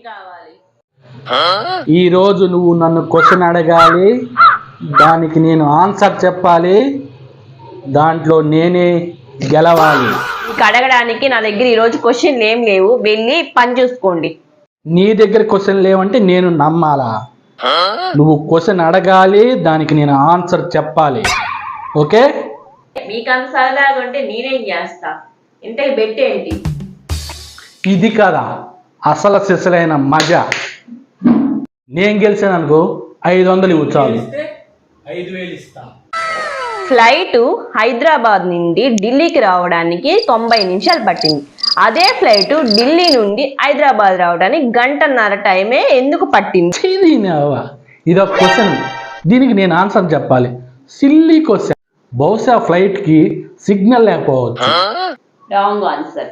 కావాలి? ఈ రోజు నువ్వు నన్ను క్వశ్చన్ అడగాలి, దానికి నేను ఆన్సర్ చెప్పాలి, దాంట్లో నేనే గెలవాలి. మీకు అడగడానికి నా దగ్గర ఈరోజు క్వశ్చన్లు ఏం లేవు, వెళ్ళి పని చూసుకోండి. నీ దగ్గర క్వశ్చన్ లేవంటే నేను నమ్మాలా? నువ్వు క్వశ్చన్ అడగాలి, దానికి నేను ఆన్సర్ చెప్పాలి. ఓకే? మీకు అంత సరదాగా ఉంటే నేనేం చేస్తా. ఇంతకు బెట్టేంటి? ఇది కదా అసలు సిసలైన మజా. నేను గెలిచాను అనుకో 500 ఇవ్వు చాలు. 5,000 ఇస్తా. ఫ్లైట్ హైదరాబాద్ నుండి ఢిల్లీకి రావడానికి 90 నిమిషాలు పట్టింది. అదే ఫ్లైట్ ఢిల్లీ నుండి హైదరాబాద్ రావడానికి 1.5 టైమే ఎందుకు పట్టింది? ఇదొక క్వశ్చన్, దీనికి నేను ఆన్సర్ చెప్పాలి. Silly question. బహుశా ఫ్లైట్కి సిగ్నల్ లేకపోవచ్చు, రాంగ్ ఆన్సర్.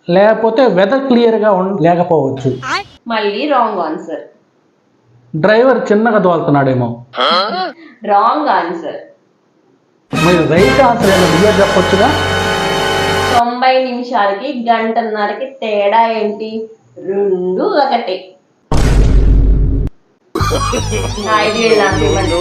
లేకపోతే వెదర్ క్లియర్గా లేకపోవచ్చు, మళ్ళీ రాంగ్ ఆన్సర్. డ్రైవర్ చిన్నగా తోలుతున్నాడేమో, రాంగ్ ఆన్సర్. మీరు రైట్ ఆన్సర్ ఏమో నువ్వే చెప్పొచ్చుగా. 90 నిమిషాలకి 1.5కి తేడా ఏంటి? 2 ఒకటే. 5,000 నాకు ఇవ్వండి.